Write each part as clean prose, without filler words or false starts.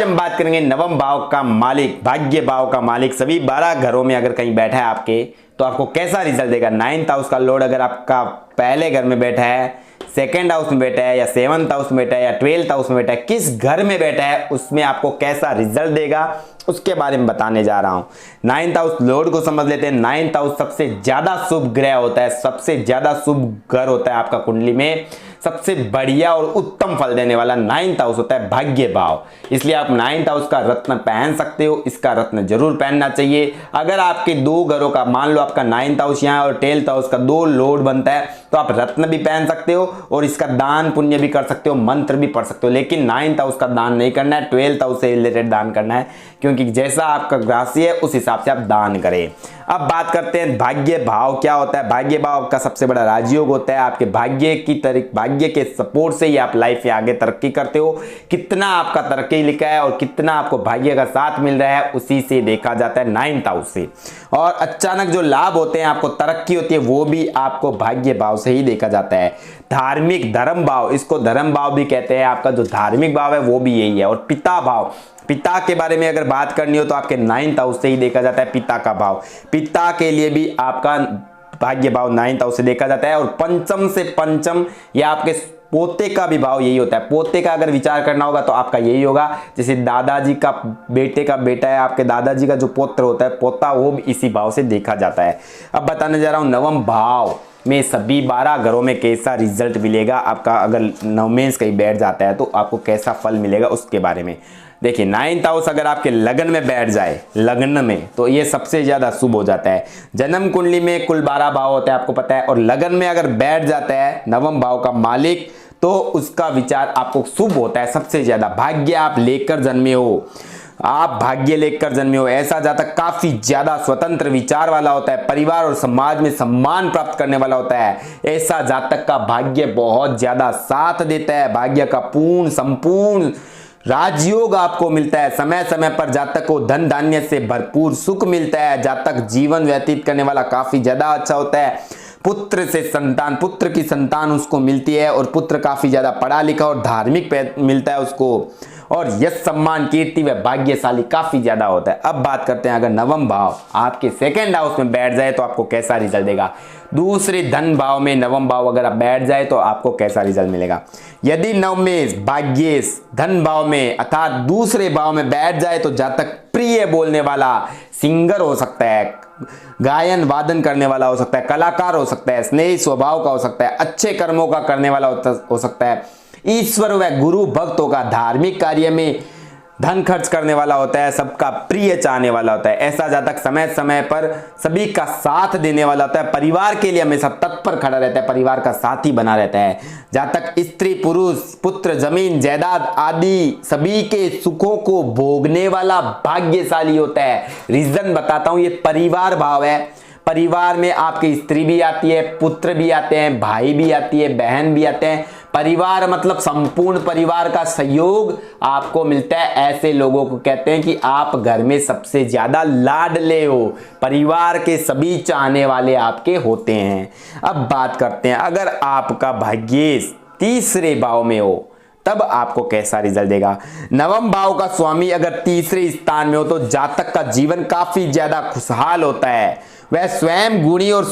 आज हम बात करेंगे नवम भाव का मालिक, भाग्य भाव का मालिक सभी 12 घरों में अगर कहीं बैठा है आपके, तो आपको कैसा रिजल्ट देगा। 9th हाउस का लॉर्ड अगर आपका पहले घर में बैठा है, सेकेंड हाउस में बैठा है, या 7th हाउस में बैठा है, या 12th हाउस में बैठा है, किस घर में बैठा है उसमें आपको कैसा रिजल्ट देगा उसके बारे में बताने जा रहा हूं। 9th हाउस लॉर्ड को समझ लेते हैं। 9th हाउस सबसे ज्यादा शुभ ग्रह होता है, सबसे ज्यादा शुभ घर होता है आपका कुंडली में। सबसे बढ़िया और उत्तम फल देने वाला 9th हाउस होता है भाग्य भाव। इसलिए आप 9th हाउस का रत्न पहन सकते हो, इसका रत्न जरूर पहनना चाहिए। अगर आपके दो घरों का, मान लो आपका 9th हाउस यहाँ और 12th हाउस का दो लॉर्ड बनता है, तो आप रत्न भी पहन सकते हो और इसका दान पुण्य भी कर सकते हो, मंत्र भी पढ़ सकते हो। लेकिन 9th हाउस का दान नहीं करना है, 12th हाउस से रिलेटेड दान करना है, क्योंकि जैसा आपका राशि है उस हिसाब से आप दान करें। अब बात करते हैं भाग्य भाव क्या होता है। भाग्य भाव का सबसे बड़ा राजयोग होता है। आपके भाग्य के सपोर्ट से ही आप लाइफ में आगे तरक्की करते हो। कितना आपका तरक्की लिखा है और कितना आपको भाग्य का साथ मिल रहा है उसी से देखा जाता है, 9th हाउस से। और अचानक जो लाभ होते हैं, आपको तरक्की होती है, वो भी आपको भाग्य भाव से ही देखा जाता है। धार्मिक धर्म भाव, इसको धर्म भाव भी कहते हैं। आपका जो धार्मिक भाव है वो भी यही है। और पिता भाव, पिता के बारे में अगर बात करनी हो तो आपके 9th हाउस से ही देखा जाता है पिता का भाव। पिता के लिए भी आपका भाग्य भाव 9th हाउस से देखा जाता है। और पंचम से पंचम या आपके पोते का भी भाव यही होता है। पोते का अगर विचार करना होगा तो आपका यही होगा। जैसे दादाजी का बेटे का बेटा है, आपके दादाजी का जो पुत्र होता है पोता, वो भी इसी भाव से देखा जाता है। अब बताने जा रहा हूं नवम भाव में सभी 12 घरों में कैसा रिजल्ट मिलेगा आपका। अगर नवमेंस कहीं बैठ जाता है तो आपको कैसा फल मिलेगा उसके बारे में देखिए। 9th हाउस अगर आपके लगन में बैठ जाए, लग्न में, तो ये सबसे ज्यादा शुभ हो जाता है। जन्म कुंडली में कुल 12 भाव होते हैं आपको पता है, और लगन में अगर बैठ जाता है नवम भाव का मालिक, तो उसका विचार आपको शुभ होता है सबसे ज्यादा। भाग्य आप लेकर जन्मे हो, आप भाग्य लेकर जन्मे हो। ऐसा जातक काफी ज्यादा स्वतंत्र विचार वाला होता है, परिवार और समाज में सम्मान प्राप्त करने वाला होता है। ऐसा जातक का भाग्य बहुत ज्यादा साथ देता है। भाग्य का पूर्ण संपूर्ण राजयोग आपको मिलता है। समय समय पर जातक को धन धान्य से भरपूर सुख मिलता है। जातक जीवन व्यतीत करने वाला काफी ज्यादा अच्छा होता है। पुत्र से संतान, पुत्र की संतान उसको मिलती है, और पुत्र काफी ज्यादा पढ़ा लिखा और धार्मिक मिलता है उसको, और यश सम्मान कीर्ति व भाग्यशाली काफी ज्यादा होता है। अब बात करते हैं अगर नवम भाव आपके सेकेंड हाउस में बैठ जाए तो आपको कैसा रिजल्ट देगा। दूसरे धन भाव में नवम भाव अगर आप बैठ जाए तो आपको कैसा रिजल्ट मिलेगा। यदि नवमेश भाग्येश धन भाव में अर्थात दूसरे भाव में बैठ जाए तो जातक प्रिय बोलने वाला सिंगर हो सकता है, गायन वादन करने वाला हो सकता है, कलाकार हो सकता है, स्नेही स्वभाव का हो सकता है, अच्छे कर्मों का करने वाला हो सकता है, ईश्वर व गुरु भक्त होगा, धार्मिक कार्य में धन खर्च करने वाला होता है, सबका प्रिय चाहने वाला होता है। ऐसा जातक समय समय पर सभी का साथ देने वाला होता है। परिवार के लिए हमेशा तत्पर खड़ा रहता है, परिवार का साथी बना रहता है। जातक स्त्री पुरुष पुत्र जमीन जायदाद आदि सभी के सुखों को भोगने वाला भाग्यशाली होता है। रीजन बताता हूं, ये परिवार भाव है। परिवार में आपकी स्त्री भी आती है, पुत्र भी आते हैं, भाई भी आती है, बहन भी आते हैं। परिवार मतलब संपूर्ण परिवार का सहयोग आपको मिलता है। ऐसे लोगों को कहते हैं कि आप घर में सबसे ज्यादा लाडले हो, परिवार के सभी चाहने वाले आपके होते हैं। अब बात करते हैं अगर आपका भाग्येश तीसरे भाव में हो तब आपको कैसा रिजल्ट देगा। नवम भाव का स्वामी अगर तीसरे स्थान में हो तो जातक का जीवन काफी ज्यादा खुशहाल होता है। वह स्वयं गुणी और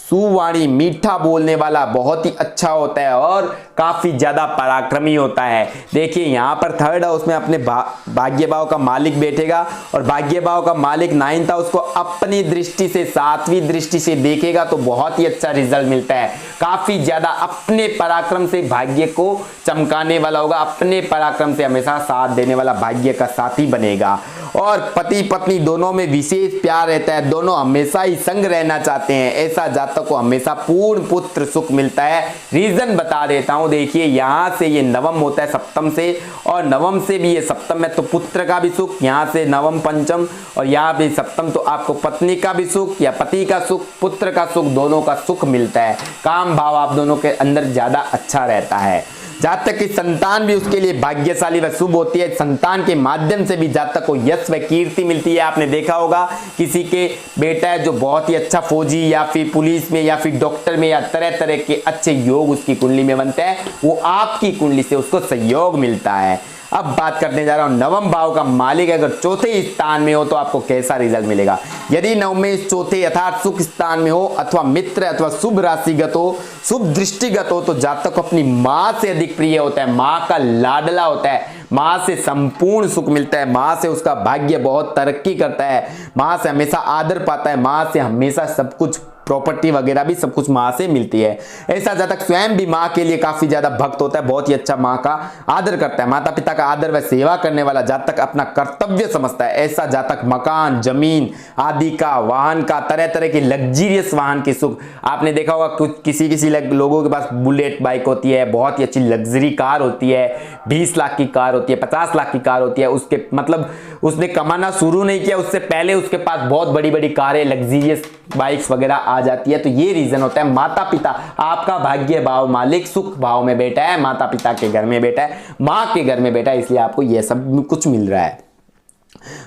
सुवाणी मीठा बोलने वाला बहुत ही अच्छा होता है और काफी ज्यादा पराक्रमी होता है। देखिए यहाँ पर थर्ड हाउस में अपने भाग्य भाव का मालिक बैठेगा, और भाग्य भाव का मालिक 9th हाउस को अपनी दृष्टि से 7वीं दृष्टि से देखेगा तो बहुत ही अच्छा रिजल्ट मिलता है। काफी ज्यादा अपने पराक्रम से भाग्य को चमकाने वाला होगा, अपने पराक्रम से हमेशा साथ देने वाला भाग्य का साथी बनेगा। और पति पत्नी दोनों में विशेष प्यार रहता है, दोनों हमेशा ही संग रहना चाहते हैं। ऐसा जातक को हमेशा पूर्ण पुत्र सुख मिलता है। रीजन बता देता हूं, देखिए यहां से ये नवम होता है सप्तम से, और नवम से भी ये सप्तम है तो पुत्र का भी सुख, यहां से नवम पंचम और यहां पे सप्तम, तो आपको पत्नी का भी सुख या पति का सुख, पुत्र का सुख, दोनों का सुख मिलता है। काम भाव आप दोनों के अंदर ज्यादा अच्छा रहता है। जातक की संतान भी उसके लिए भाग्यशाली व शुभ होती है। संतान के माध्यम से भी जातक को यश व कीर्ति मिलती है। आपने देखा होगा किसी के बेटा है जो बहुत ही अच्छा फौजी या फिर पुलिस में या फिर डॉक्टर में या तरह तरह के अच्छे योग उसकी कुंडली में बनते हैं, वो आपकी कुंडली से उसको सहयोग मिलता है। अब बात करने जा रहा हूं नवम भाव का मालिक अगर चौथे स्थान में हो तो आपको कैसा रिजल्ट मिलेगा। यदि नवमें चौथे अर्थात सुख स्थान में हो अथवा मित्र अथवा शुभ राशिगत हो, शुभ दृष्टिगत हो, तो जातक को अपनी मां से अधिक प्रिय होता है, मां का लाडला होता है, मां से संपूर्ण सुख मिलता है, मां से उसका भाग्य बहुत तरक्की करता है, मां से हमेशा आदर पाता है, मां से हमेशा सब कुछ प्रॉपर्टी वगैरह भी सब कुछ मां से मिलती है। ऐसा जातक स्वयं भी मां के लिए काफी ज्यादा भक्त होता है, बहुत ही अच्छा मां का आदर करता है, माता पिता का आदर व सेवा करने वाला जातक अपना कर्तव्य समझता है। ऐसा जातक मकान, जमीन आदि का, वाहन का, तरह तरह की लग्जरियस वाहन की सुख, आपने देखा होगा कुछ किसी लोगों के पास बुलेट बाइक होती है, बहुत ही अच्छी लग्जरी कार होती है, 20 लाख की कार होती है, 50 लाख की कार होती है, उसके मतलब उसने कमाना शुरू नहीं किया उससे पहले उसके पास बहुत बड़ी बड़ी कारें, लग्जरियस बाइक्स वगैरह आ जाती है। तो ये रीजन होता है माता पिता, आपका भाग्य भाव मालिक सुख भाव में बैठा है, माता पिता के घर में बैठा है, मां के घर में बैठा है, इसलिए आपको यह सब कुछ मिल रहा है।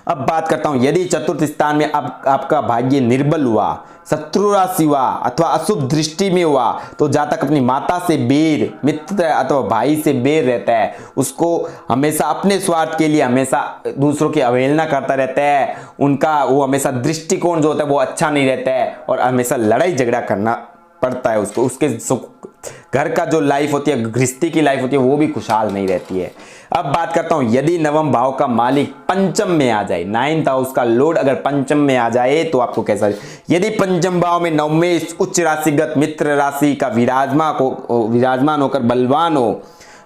अब बात करता हूं यदि चतुर्थ स्थान में अब आपका भाग्य निर्बल हुआ, शत्रु राशि हुआ अथवा अशुभ दृष्टि में हुआ तो जातक अपनी माता से बैर, मित्र अथवा भाई से बैर रहता है, उसको हमेशा अपने स्वार्थ के लिए हमेशा दूसरों की अवहेलना करता रहता है, उनका वो हमेशा दृष्टिकोण जो होता है वो अच्छा नहीं रहता है और हमेशा लड़ाई झगड़ा करना पड़ता है उसको, उसके घर का जो लाइफ होती है, गृहस्थी की लाइफ होती है वो भी खुशहाल नहीं रहती है। अब बात करता हूं यदि नवम भाव का मालिक पंचम में आ जाए, 9th हाउस का लॉर्ड अगर पंचम में आ जाए तो आपको कैसा है। यदि पंचम भाव में नवमें उच्च राशिगत मित्र राशि का विराजमान होकर बलवान हो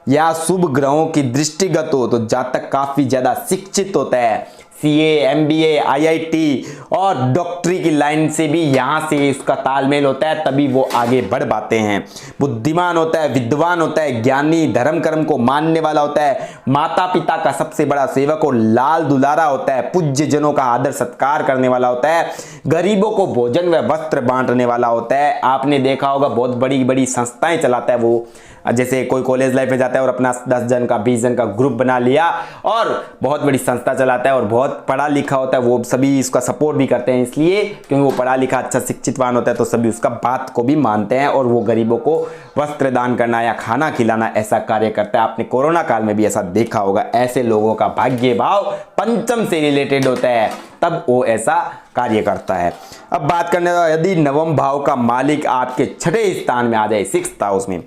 या शुभ ग्रहों की दृष्टिगत हो तो जातक काफी ज्यादा शिक्षित होता है, सीए, एमबीए, आईआईटी और डॉक्टरी की लाइन से भी यहाँ से उसका तालमेल होता है, तभी वो आगे बढ़ पाते हैं। बुद्धिमान होता है, विद्वान होता है, ज्ञानी, धर्म कर्म को मानने वाला होता है, माता पिता का सबसे बड़ा सेवक और लाल दुलारा होता है, पूज्य जनों का आदर सत्कार करने वाला होता है, गरीबों को भोजन व वस्त्र बांटने वाला होता है। आपने देखा होगा बहुत बड़ी बड़ी संस्थाएं चलाता है वो, जैसे कोई कॉलेज लाइफ में जाता है और अपना 10 जन का 20 जन का ग्रुप बना लिया और बहुत बड़ी संस्था चलाता है और बहुत पढ़ा लिखा होता है, वो सभी इसका सपोर्ट भी करते हैं इसलिए क्योंकि वो पढ़ा लिखा अच्छा शिक्षितवान होता है, तो सभी उसका बात को भी मानते हैं और वो गरीबों को वस्त्र दान करना या खाना खिलाना ऐसा कार्य करता है। आपने कोरोना काल में भी ऐसा देखा होगा, ऐसे लोगों का भाग्य भाव पंचम से रिलेटेड होता है तब वो ऐसा कार्य करता है। अब बात करने यदि नवम भाव का मालिक आपके छठे स्थान में आ जाए, 6th हाउस में,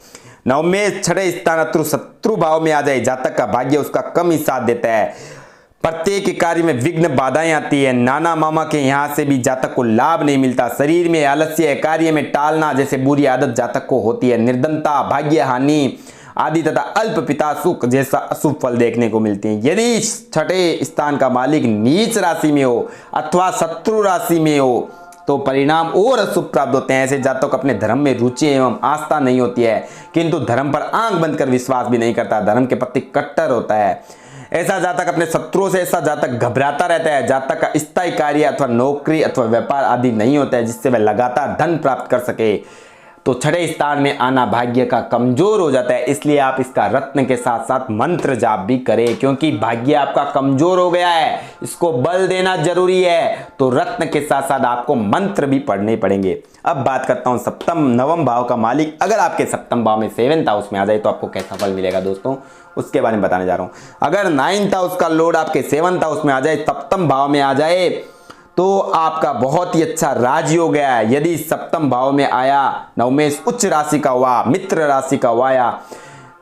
नवमें छठे स्थान शत्रु भाव में आ जाए, जातक का भाग्य उसका कम ही साथ देता है, प्रत्येक कार्य में विघ्न बाधाएं आती है, नाना मामा के यहाँ से भी जातक को लाभ नहीं मिलता, शरीर में आलस्य, कार्य में टालना जैसे बुरी आदत जातक को होती है, निर्धनता, भाग्य हानि आदि तथा अल्प पिता सुख जैसा अशुभ फल देखने को मिलते हैं। यदि छठे स्थान का मालिक नीच राशि में हो अथवा शत्रु राशि में हो तो परिणाम और अशुभ प्राप्त होते हैं। ऐसे जातकों को अपने धर्म में रुचि एवं आस्था नहीं होती है, किंतु धर्म पर आंख बंद कर विश्वास भी नहीं करता, धर्म के प्रति कट्टर होता है। ऐसा जातक अपने शत्रुओं से ऐसा जातक घबराता रहता है, जातक का स्थायी कार्य अथवा नौकरी अथवा व्यापार आदि नहीं होता है जिससे वह लगातार धन प्राप्त कर सके, तो छठे स्थान में आना भाग्य का कमजोर हो जाता है। इसलिए आप इसका रत्न के साथ साथ मंत्र जाप भी करें, क्योंकि भाग्य आपका कमजोर हो गया है, इसको बल देना जरूरी है, तो रत्न के साथ साथ आपको मंत्र भी पढ़ने पड़ेंगे। अब बात करता हूं सप्तम नवम भाव का मालिक अगर आपके सप्तम भाव में 7th हाउस में आ जाए तो आपको कैसा फल मिलेगा दोस्तों, उसके बारे में बताने जा रहा हूं। अगर 9th हाउस का लॉर्ड आपके 7th हाउस में आ जाए, सप्तम भाव में आ जाए तो आपका बहुत ही अच्छा राजयोग है। यदि सप्तम भाव में आया, नवमेश उच्च राशि का हुआ, मित्र राशि का हुआ या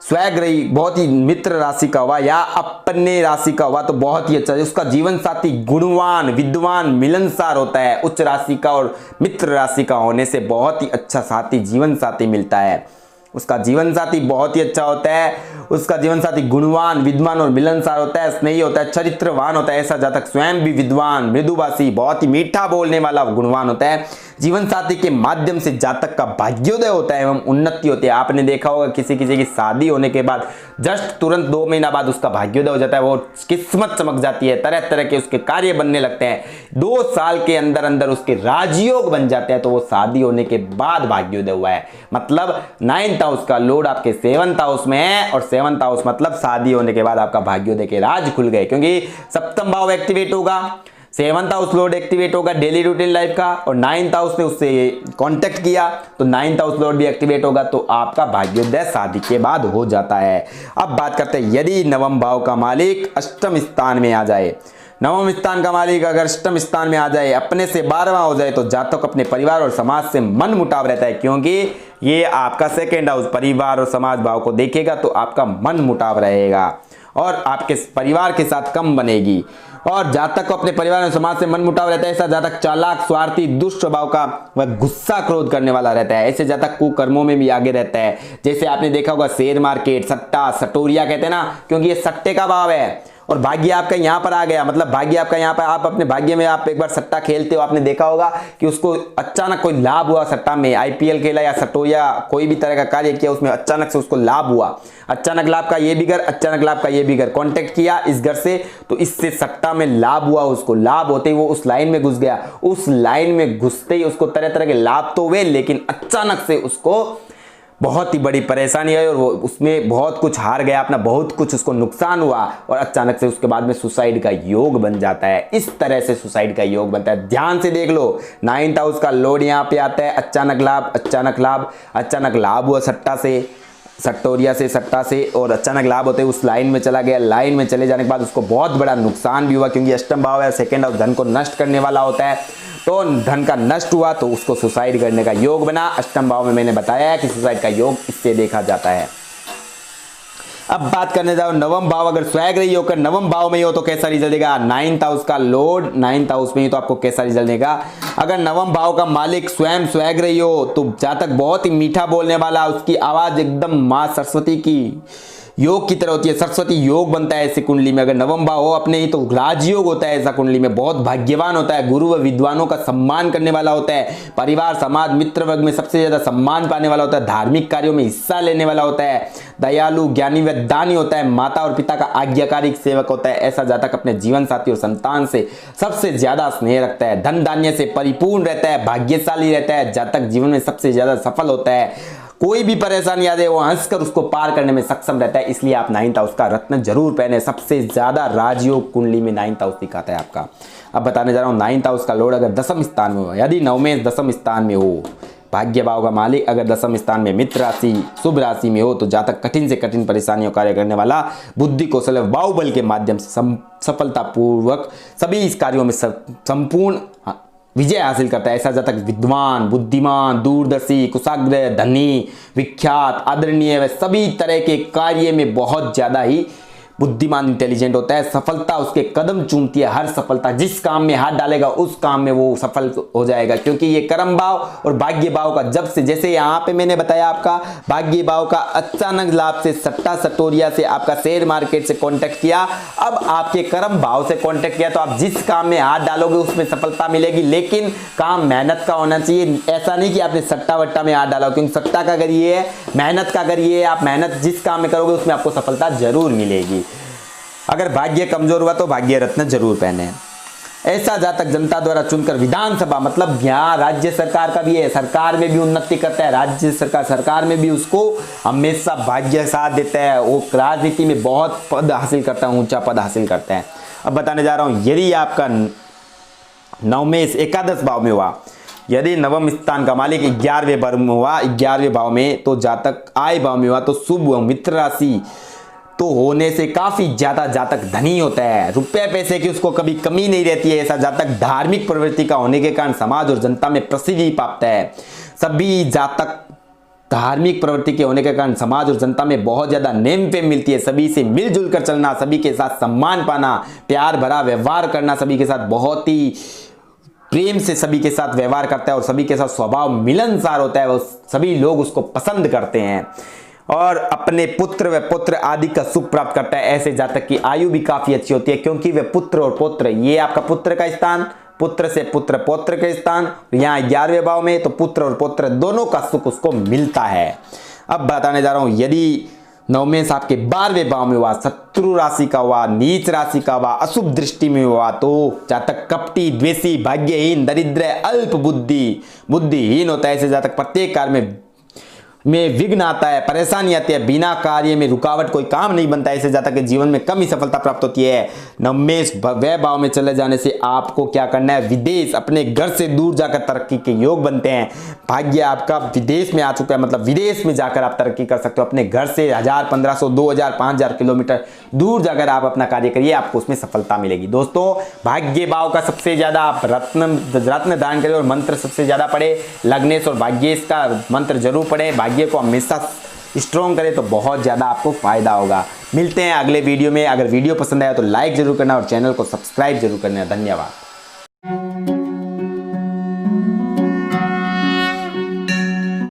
स्वग्रही बहुत ही मित्र राशि का हुआ या अपने राशि का हुआ तो बहुत ही अच्छा है। उसका जीवन साथी गुणवान, विद्वान, मिलनसार होता है। उच्च राशि का और मित्र राशि का होने से बहुत ही अच्छा साथी जीवन साथी मिलता है। उसका जीवन साथी बहुत ही अच्छा होता है, उसका जीवन साथी गुणवान, विद्वान और मिलनसार होता है, स्नेही होता है, चरित्रवान होता है। ऐसा जातक स्वयं भी विद्वान, मृदुभाषी, बहुत ही मीठा बोलने वाला गुणवान होता है। जीवन साथी के माध्यम से जातक का भाग्योदय होता है एवं उन्नति होती है। आपने देखा होगा किसी की शादी होने के बाद जस्ट तुरंत 2 महीना बाद उसका भाग्योदय हो जाता है, वो किस्मत चमक जाती है, तरह तरह के उसके कार्य बनने लगते हैं। 2 साल के अंदर अंदर उसके राजयोग बन जाते हैं, तो वो शादी होने के बाद भाग्योदय हुआ है। मतलब 9th हाउस का लॉर्ड आपके 7th हाउस में है और 7th हाउस मतलब शादी होने के बाद आपका भाग्योदय के राज खुल गए, क्योंकि सप्तम भाव एक्टिवेट होगा, 7th हाउस लॉर्ड एक्टिवेट होगा डेली रूटीन लाइफ का, और 9th हाउस ने उससे कांटेक्ट किया तो 9th हाउस लॉर्ड भी एक्टिवेट होगा, तो आपका भाग्योदय शादी के बाद हो जाता है। अब बात करते हैं यदि नवम भाव का मालिक अष्टम स्थान में आ जाए, नवम स्थान का मालिक अगर अष्टम स्थान में आ जाए, अपने से 12वां हो जाए, तो जातक अपने परिवार और समाज से मन मुटाव रहता है, क्योंकि ये आपका सेकेंड हाउस परिवार और समाज भाव को देखेगा, तो आपका मन मुटाव रहेगा और आपके परिवार के साथ कम बनेगी। और जातक को अपने परिवार और समाज से मन मुटाव रहता है, ऐसा जातक चालाक, स्वार्थी, दुष्ट स्वभाव का, वह गुस्सा क्रोध करने वाला रहता है। ऐसे जातक कुकर्मों में भी आगे रहता है। जैसे आपने देखा होगा शेयर मार्केट, सट्टा, सटोरिया कहते हैं ना, क्योंकि ये सट्टे का भाव है। और भाग्य आपका यहाँ पर आ गया, मतलब भाग्य आपका यहाँ पर, आप अपने भाग्य में आप एक बार सट्टा खेलते हो, आपने देखा होगा कि उसको अचानक कोई लाभ हुआ सट्टा में, आईपीएल खेला या सटोरिया कोई भी तरह का कार्य किया, उसमें अचानक से उसको लाभ हुआ, अचानक लाभ का ये भी घर, अचानक लाभ का ये भी घर, कांटेक्ट किया इस घर से, तो इससे सट्टा में लाभ हुआ, उसको लाभ होते ही वो उस लाइन में घुस गया, उस लाइन में घुसते ही उसको तरह तरह के लाभ तो हुए, लेकिन अचानक से उसको बहुत ही बड़ी परेशानी आई और वो उसमें बहुत कुछ हार गया, अपना बहुत कुछ उसको नुकसान हुआ, और अचानक से उसके बाद में सुसाइड का योग बन जाता है। इस तरह से सुसाइड का योग बनता है। ध्यान से देख लो, 9th हाउस का लॉर्ड यहाँ पे आता है, अचानक लाभ, अचानक लाभ, अचानक लाभ हुआ सट्टा से, सट्टोरिया से, सट्टा से, और अचानक लाभ होते उस लाइन में चला गया। लाइन में चले जाने के बाद उसको बहुत बड़ा नुकसान भी हुआ, क्योंकि अष्टम भाव है, सेकेंड हाउस धन को नष्ट करने वाला होता है, तो धन का नष्ट हुआ तो उसको सुसाइड करने का योग बना। अष्टम भाव में मैंने बताया है कि सुसाइड का योग इससे देखा जाता है। अब बात करने जाओ नवम भाव अगर स्वैग रही होकर नवम भाव में हो तो कैसा रिजल्ट देगा। 9th हाउस का लॉर्ड 9th हाउस में ही तो आपको कैसा रिजल्ट देगा। अगर नवम भाव का मालिक स्वयं स्वैग रही हो तो जातक बहुत ही मीठा बोलने वाला, उसकी आवाज एकदम माँ सरस्वती की योग की तरह होती है, सरस्वती योग बनता है ऐसी कुंडली में। अगर नवम भाव हो अपने ही तो राजयोग होता है ऐसा कुंडली में, बहुत भाग्यवान होता है, गुरु व विद्वानों का सम्मान करने वाला होता है, परिवार समाज मित्र वर्ग में सबसे ज्यादा सम्मान पाने वाला होता है, धार्मिक कार्यों में हिस्सा लेने वाला होता है, दयालु ज्ञानी व दानी होता है, माता और पिता का आज्ञाकारी सेवक होता है। ऐसा जातक अपने जीवन साथी और संतान से सबसे ज्यादा स्नेह रखता है, धन धान्य से परिपूर्ण रहता है, भाग्यशाली रहता है, जातक जीवन में सबसे ज्यादा सफल होता है, कोई भी परेशानी आ जाए वो हंसकर उसको पार करने में सक्षम रहता है। इसलिए आप 9th हाउस का रत्न जरूर पहने, सबसे ज्यादा राजयोग कुंडली में 9th हाउस दिखाता है आपका। अब बताने जा रहा हूँ 9th हाउस का लॉर्ड अगर 10वें स्थान में हो, यदि 9वें 10वें स्थान में हो, भाग्य भाव का मालिक अगर 10वें स्थान में मित्र राशि शुभ राशि में हो तो जातक कठिन से कठिन परेशानियों कार्य करने वाला, बुद्धि कौशल बाहुबल के माध्यम से सफलतापूर्वक सभी इस कार्यों में संपूर्ण विजय हासिल करता है। ऐसा जातक विद्वान, बुद्धिमान, दूरदर्शी, कुशाग्र, धनी, विख्यात, आदरणीय व सभी तरह के कार्य में बहुत ज्यादा ही बुद्धिमान इंटेलिजेंट होता है। सफलता उसके कदम चूमती है, हर सफलता जिस काम में हाथ डालेगा उस काम में वो सफल हो जाएगा, क्योंकि ये कर्म भाव और भाग्य भाव का जब से, जैसे यहाँ पे मैंने बताया आपका भाग्य भाव का अचानक लाभ से, सट्टा सटोरिया से, आपका शेयर मार्केट से कांटेक्ट किया, अब आपके कर्म भाव से कांटेक्ट किया, तो आप जिस काम में हाथ डालोगे उसमें सफलता मिलेगी, लेकिन काम मेहनत का होना चाहिए। ऐसा नहीं कि आपने सट्टा वट्टा में हाथ डाला, क्योंकि सट्टा का करिए है, मेहनत का करिए, आप मेहनत जिस काम में करोगे उसमें आपको सफलता जरूर मिलेगी। अगर भाग्य कमजोर हुआ तो भाग्य रत्न जरूर पहने। ऐसा जातक जनता द्वारा चुनकर विधानसभा, मतलब यहाँ राज्य सरकार का भी है, सरकार में भी उन्नति करता है, राज्य सरकार में भी उसको हमेशा भाग्य साथ देता है, वो राजनीति में बहुत पद हासिल करता है, ऊंचा पद हासिल करता है। अब बताने जा रहा हूँ यदि आपका 9वें एकादश भाव में हुआ, यदि नवम स्थान का मालिक 11वें भाव में हुआ, 11वें भाव में, तो जातक आय भाव में हुआ तो शुभ मित्र राशि तो होने से काफी ज्यादा जातक धनी होता है, रुपए पैसे की उसको कभी कमी नहीं रहती है। ऐसा जातक धार्मिक प्रवृत्ति का होने के कारण समाज और जनता में प्रसिद्धि पाता है। सभी जातक धार्मिक प्रवृत्ति के होने के कारण समाज और जनता में बहुत ज्यादा नेम फेम मिलती है, सभी से मिलजुल कर चलना, सभी के साथ सम्मान पाना, प्यार भरा व्यवहार करना, सभी के साथ बहुत ही प्रेम से सभी के साथ व्यवहार करता है और सभी के साथ स्वभाव मिलनसार होता है, वो सभी लोग उसको पसंद करते हैं और अपने पुत्र व पुत्र आदि का सुख प्राप्त करता है। ऐसे जातक की आयु भी काफी अच्छी होती है, क्योंकि वे पुत्र और पौत्र, ये आपका पुत्र का स्थान, पुत्र से पुत्र पौत्र के स्थान, यहाँ 11वें भाव में, तो पुत्र और पौत्र दोनों का सुख उसको मिलता है। अब बताने जा रहा हूं यदि 9वें साहब के 12वें भाव में हुआ, शत्रु राशि का हुआ, नीच राशि का हुआ, अशुभ दृष्टि में हुआ, तो जातक कपटी, द्वेषी, भाग्यहीन, दरिद्र, अल्प बुद्धिहीन होता है। ऐसे जातक प्रत्येक कार्य में में विघ्न आता है, परेशानी आती है, बिना कार्य में रुकावट, कोई काम नहीं बनता है, इससे जाता कि जीवन में कम ही सफलता प्राप्त होती है। नवमेश व्यय भाव में चले जाने से आपको क्या करना है, विदेश, अपने घर से दूर जाकर तरक्की के योग बनते हैं। भाग्य आपका विदेश में आ चुका है, मतलब विदेश में जाकर आप तरक्की कर सकते हो। अपने घर से 1000, 1500, 2000, 5000 किलोमीटर दूर जाकर आप अपना कार्य करिए, आपको उसमें सफलता मिलेगी। दोस्तों, भाग्य भाव का सबसे ज्यादा आप रत्न दान करें और मंत्र सबसे ज्यादा पढ़े, लग्नेश और भाग्येश का मंत्र जरूर पढ़ें, भाग्य को हमेशा स्ट्रॉन्ग करें तो बहुत ज़्यादा आपको फायदा होगा। मिलते हैं अगले वीडियो में। अगर वीडियो पसंद आया तो लाइक जरूर करना और चैनल को सब्सक्राइब जरूर करना। धन्यवाद।